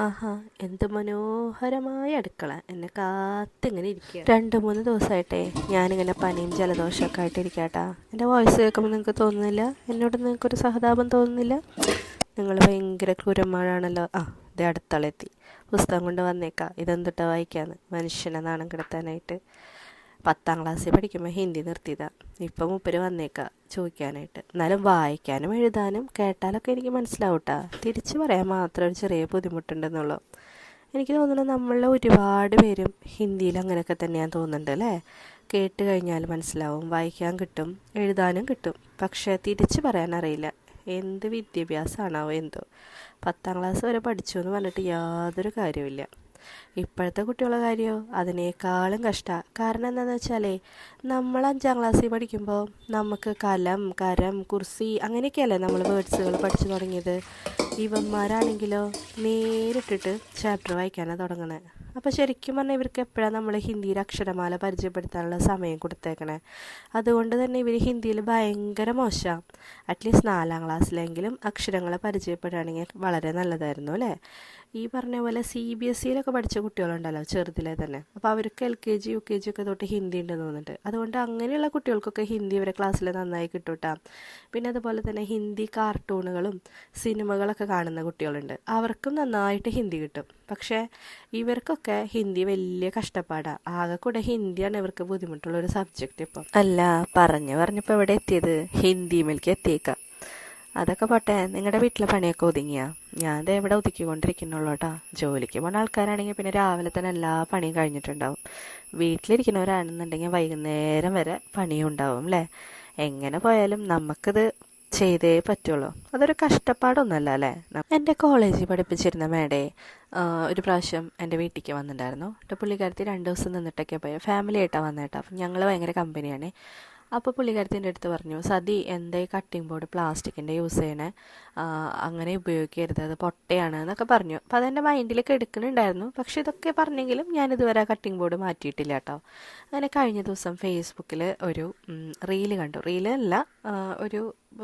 ആഹാ, എന്ത് മനോഹരമായ അടുക്കള എന്നെ കാത്തിങ്ങനെ ഇരിക്കുക. 2-3 ദിവസമായിട്ടേ ഞാനിങ്ങനെ പനിയും ജലദോഷമൊക്കെ ആയിട്ട് ഇരിക്കാട്ടാ. എൻ്റെ വോയിസ് കേൾക്കുമ്പോൾ നിങ്ങൾക്ക് തോന്നുന്നില്ല, എന്നോട് നിങ്ങൾക്കൊരു സഹതാപം തോന്നുന്നില്ല? നിങ്ങൾ ഭയങ്കര ക്രൂരന്മാരാണല്ലോ. ഇത് അടുത്തളെത്തി, പുസ്തകം കൊണ്ട് വന്നേക്കാം, ഇതെന്തിട്ടാ വായിക്കാന്ന് മനുഷ്യനെ നാണം കിടത്താനായിട്ട്. 10ാം ക്ലാസ്സിൽ പഠിക്കുമ്പോൾ ഹിന്ദി നിർത്തിയതാണ്. ഇപ്പം മൂപ്പര് വന്നേക്കാം ചോദിക്കാനായിട്ട്. എന്നാലും വായിക്കാനും എഴുതാനും കേട്ടാലൊക്കെ എനിക്ക് മനസ്സിലാവും കേട്ടോ. തിരിച്ച് പറയാൻ മാത്രം ഒരു ചെറിയ ബുദ്ധിമുട്ടുണ്ടെന്നുള്ളൂ. എനിക്ക് തോന്നുന്നു നമ്മളിൽ ഒരുപാട് പേരും ഹിന്ദിയിൽ അങ്ങനെയൊക്കെ തന്നെയാണ് തോന്നുന്നുണ്ട് അല്ലേ. കേട്ട് കഴിഞ്ഞാൽ മനസ്സിലാവും, വായിക്കാൻ കിട്ടും, എഴുതാനും കിട്ടും, പക്ഷേ തിരിച്ച് പറയാൻ അറിയില്ല. എന്ത് വിദ്യാഭ്യാസമാണോ എന്തോ. 10ാം ക്ലാസ് വരെ പഠിച്ചു എന്ന് പറഞ്ഞിട്ട് യാതൊരു കാര്യമില്ല. ഇപ്പോഴത്തെ കുട്ടികളുടെ കാര്യമോ അതിനേക്കാളും കഷ്ടമാണ്. കാരണം എന്താണെന്ന് വെച്ചാലേ, നമ്മൾ 5ാം ക്ലാസ്സിൽ പഠിക്കുമ്പോൾ നമുക്ക് കലം, കരം, കുർസി അങ്ങനെയൊക്കെയല്ലേ നമ്മൾ വേർഡ്സുകൾ പഠിച്ചു തുടങ്ങിയത്. ഇവന്മാരാണെങ്കിലോ നേരിട്ടിട്ട് ചാപ്റ്റർ വായിക്കാനാണ് തുടങ്ങണേ. അപ്പോൾ ശരിക്കും പറഞ്ഞാൽ ഇവർക്ക് എപ്പോഴാണ് നമ്മൾ ഹിന്ദിയിൽ അക്ഷരമാല പരിചയപ്പെടുത്താനുള്ള സമയം കൊടുത്തേക്കണേ. അതുകൊണ്ട് തന്നെ ഇവർ ഹിന്ദിയിൽ ഭയങ്കര മോശമാണ്. അറ്റ്ലീസ്റ്റ് 4ാം ക്ലാസ്സിലെങ്കിലും അക്ഷരങ്ങളെ പരിചയപ്പെടുകയാണെങ്കിൽ വളരെ നല്ലതായിരുന്നു അല്ലേ. ഈ പറഞ്ഞ പോലെ CBSEയിലൊക്കെ പഠിച്ച കുട്ടികളുണ്ടല്ലോ ചെറുതിലെ തന്നെ, അപ്പോൾ അവർക്ക് LKG UKG ഒക്കെ തൊട്ട് ഹിന്ദി ഉണ്ടെന്ന് തോന്നുന്നുണ്ട്. അതുകൊണ്ട് അങ്ങനെയുള്ള കുട്ടികൾക്കൊക്കെ ഹിന്ദി ഇവരെ ക്ലാസ്സിൽ നന്നായി കിട്ടൂട്ടാ. പിന്നെ അതുപോലെ തന്നെ ഹിന്ദി കാർട്ടൂണുകളും സിനിമകളൊക്കെ കാണുന്ന കുട്ടികളുണ്ട്, അവർക്കും നന്നായിട്ട് ഹിന്ദി കിട്ടും. പക്ഷേ ഇവർക്കൊക്കെ ഹിന്ദി വലിയ കഷ്ടപ്പാടാണ്. ആകെ കൂടെ ഹിന്ദിയാണ് ഇവർക്ക് ബുദ്ധിമുട്ടുള്ളൊരു സബ്ജക്റ്റ്. ഇപ്പം അല്ല പറഞ്ഞപ്പോൾ എവിടെ എത്തിയത്, ഹിന്ദിയിലേക്ക് എത്തിയേക്കാം. അതൊക്കെ പോട്ടെ, നിങ്ങളുടെ വീട്ടിലെ പണിയൊക്കെ ഒതുങ്ങിയാ? ഞാൻ ദേ ഇവിടെ ഒതുക്കിക്കൊണ്ടിരിക്കുന്നുള്ളൂ കേട്ടോ. ജോലിക്ക് പോകുന്ന ആൾക്കാരാണെങ്കിൽ പിന്നെ രാവിലെ തന്നെ എല്ലാ പണിയും കഴിഞ്ഞിട്ടുണ്ടാവും. വീട്ടിലിരിക്കുന്നവരാണെന്നുണ്ടെങ്കിൽ വൈകുന്നേരം വരെ പണിയും ഉണ്ടാവും അല്ലേ. എങ്ങനെ പോയാലും നമുക്കിത് ചെയ്തേ പറ്റുള്ളൂ. അതൊരു കഷ്ടപ്പാടൊന്നുമല്ല അല്ലേ. എൻ്റെ കോളേജിൽ പഠിപ്പിച്ചിരുന്ന മേഡേ ഒരു പ്രാവശ്യം എൻ്റെ വീട്ടിലേക്ക് വന്നിട്ടുണ്ടായിരുന്നു. പുള്ളിക്കാരത്തി 2 ദിവസം നിന്നിട്ടൊക്കെ പോയി, ഫാമിലി ആയിട്ടാണ് വന്നേട്ടോ. അപ്പം ഞങ്ങൾ ഭയങ്കര കമ്പനിയാണ്. അപ്പോൾ പുള്ളിക്കാരത്തിൻ്റെ അടുത്ത് പറഞ്ഞു, സതി എന്താ ഈ കട്ടിംഗ് ബോർഡ് പ്ലാസ്റ്റിക്കിൻ്റെ യൂസ് ചെയ്യണേ, അങ്ങനെ ഉപയോഗിക്കരുത്, അത് പൊട്ടയാണ് എന്നൊക്കെ പറഞ്ഞു. അപ്പോൾ അതെൻ്റെ മൈൻഡിലേക്ക് എടുക്കുന്നുണ്ടായിരുന്നു. പക്ഷേ ഇതൊക്കെ പറഞ്ഞെങ്കിലും ഞാനിതുവരെ കട്ടിംഗ് ബോർഡ് മാറ്റിയിട്ടില്ല കേട്ടോ. അങ്ങനെ കഴിഞ്ഞ ദിവസം ഫേസ്ബുക്കിൽ ഒരു റീല് കണ്ടു. റീലല്ല, ഒരു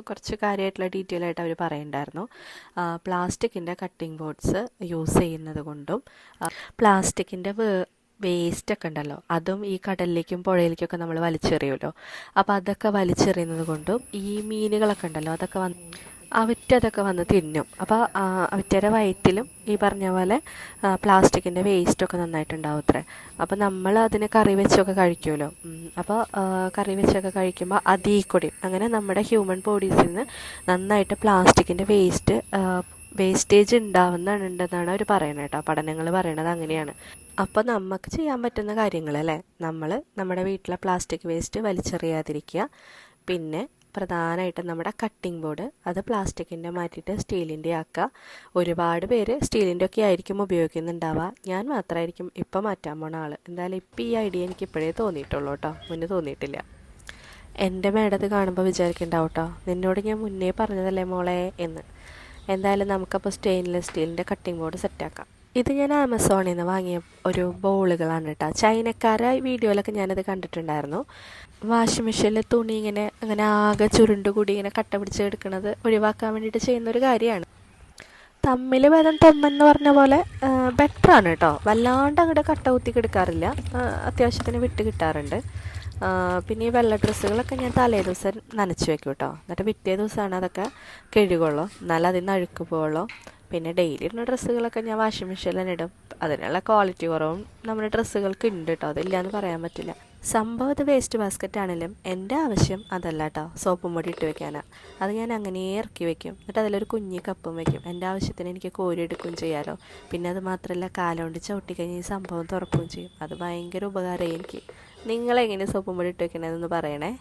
കുറച്ച് കാര്യമായിട്ടുള്ള ഡീറ്റെയിൽ ആയിട്ട് അവർ പറയുന്നുണ്ടായിരുന്നു. പ്ലാസ്റ്റിക്കിൻ്റെ കട്ടിംഗ് ബോർഡ്സ് യൂസ് ചെയ്യുന്നത് കൊണ്ടും പ്ലാസ്റ്റിക്കിൻ്റെ വേസ്റ്റൊക്കെ ഉണ്ടല്ലോ അതും ഈ കടലിലേക്കും പുഴയിലേക്കൊക്കെ നമ്മൾ വലിച്ചെറിയുമല്ലോ. അപ്പോൾ അതൊക്കെ വലിച്ചെറിയുന്നത് കൊണ്ടും ഈ മീനുകളൊക്കെ ഉണ്ടല്ലോ അതൊക്കെ അവറ്റതൊക്കെ വന്ന് തിന്നും. അപ്പോൾ അവറ്റയുടെ വയറ്റിലും ഈ പറഞ്ഞ പോലെ പ്ലാസ്റ്റിക്കിൻ്റെ വേസ്റ്റൊക്കെ നന്നായിട്ടുണ്ടാവും അത്രേ. അപ്പോൾ നമ്മൾ അതിനെ കറി വെച്ചൊക്കെ കഴിക്കുമല്ലോ. അപ്പോൾ കറി വെച്ചൊക്കെ കഴിക്കുമ്പോൾ അതീ കൂടി അങ്ങനെ നമ്മുടെ ഹ്യൂമൻ ബോഡീസിൽ നിന്ന് നന്നായിട്ട് പ്ലാസ്റ്റിക്കിൻ്റെ വേസ്റ്റേജ് ഉണ്ടാവുന്നുണ്ടെന്നാണ് അവർ പറയുന്നത് കേട്ടോ. പഠനങ്ങൾ പറയണത് അങ്ങനെയാണ്. അപ്പോൾ നമുക്ക് ചെയ്യാൻ പറ്റുന്ന കാര്യങ്ങളല്ലേ, നമ്മൾ നമ്മുടെ വീട്ടിലെ പ്ലാസ്റ്റിക് വേസ്റ്റ് വലിച്ചെറിയാതിരിക്കുക. പിന്നെ പ്രധാനമായിട്ടും നമ്മുടെ കട്ടിംഗ് ബോർഡ് അത് പ്ലാസ്റ്റിക്കിൻ്റെ മാറ്റിയിട്ട് സ്റ്റീലിൻ്റെ ആക്കുക. ഒരുപാട് പേര് സ്റ്റീലിൻ്റെ ഒക്കെ ആയിരിക്കും ഉപയോഗിക്കുന്നുണ്ടാവുക. ഞാൻ മാത്രമായിരിക്കും ഇപ്പം മാറ്റാൻ പോണ ആൾ. എന്തായാലും ഇപ്പം ഈ ഐഡിയ എനിക്ക് ഇപ്പോഴേ തോന്നിയിട്ടുള്ളൂ കേട്ടോ, മുന്നേ തോന്നിയിട്ടില്ല. എൻ്റെ മേഡത് കാണുമ്പോൾ വിചാരിക്കുന്നുണ്ടാവും കേട്ടോ, നിന്നോട് ഞാൻ മുന്നേ പറഞ്ഞതല്ലേ മോളെ എന്ന്. എന്തായാലും നമുക്കപ്പോൾ സ്റ്റെയിൻലെസ് സ്റ്റീലിൻ്റെ കട്ടിംഗ് ബോർഡ് സെറ്റാക്കാം. ഇത് ഞാൻ ആമസോണിൽ നിന്ന് വാങ്ങിയ ഒരു ബോളുകളാണ് കേട്ടോ. ചൈനക്കാരെ വീഡിയോയിലൊക്കെ ഞാനത് കണ്ടിട്ടുണ്ടായിരുന്നു. വാഷിംഗ് മെഷീനിൽ തുണി അങ്ങനെ ആകെ ചുരുണ്ടുകൂടി ഇങ്ങനെ കട്ട പിടിച്ച് എടുക്കുന്നത് ഒഴിവാക്കാൻ വേണ്ടിയിട്ട് ചെയ്യുന്നൊരു കാര്യമാണ്. തമ്മിൽ ഭേദം തൊമ്മെന്ന് പറഞ്ഞ പോലെ ബെറ്ററാണ് കേട്ടോ. വല്ലാണ്ട് അങ്ങോട്ട് കട്ട കുത്തി കിടക്കാറില്ല, അത്യാവശ്യത്തിന് വിട്ട് കിട്ടാറുണ്ട്. പിന്നെ ഈ വെള്ള ഡ്രസ്സുകളൊക്കെ ഞാൻ തലേ ദിവസം നനച്ച് വെക്കും കേട്ടോ. എന്നിട്ട് പിറ്റേ ദിവസമാണ് അതൊക്കെ കഴുകുള്ളൂ, എന്നാലും അതിൽ നിന്ന് അഴുക്ക് പോകുള്ളൂ. പിന്നെ ഡെയിലി ഇടുന്ന ഡ്രസ്സുകളൊക്കെ ഞാൻ വാഷിംഗ് മെഷീനിൽ തന്നെ ഇടും. അതിനുള്ള ക്വാളിറ്റി കുറവും നമ്മുടെ ഡ്രസ്സുകൾക്ക് ഉണ്ട് കേട്ടോ, അതില്ല എന്ന് പറയാൻ പറ്റില്ല. സംഭവം ഇത് വേസ്റ്റ് ബാസ്ക്കറ്റ് ആണെങ്കിലും എൻ്റെ ആവശ്യം അതല്ല കേട്ടോ, സോപ്പും പൊടി ഇട്ട് വെക്കാനാണ്. അത് ഞാൻ അങ്ങനെ ഇറക്കി വെക്കും. എന്നിട്ട് അതിലൊരു കുഞ്ഞി കപ്പും വെക്കും. എൻ്റെ ആവശ്യത്തിന് എനിക്ക് കോരി എടുക്കുകയും ചെയ്യാമല്ലോ. പിന്നെ അത് മാത്രമല്ല, കാലുകൊണ്ട് ചവിട്ടി കഴിഞ്ഞ് ഈ സംഭവം തുറക്കുകയും ചെയ്യും. അത് ഭയങ്കര ഉപകാരമായി എനിക്ക്. നിങ്ങളെങ്ങനെ സോപ്പും പൊടി ഇട്ട് വെക്കണമെന്നൊന്ന് പറയണേ.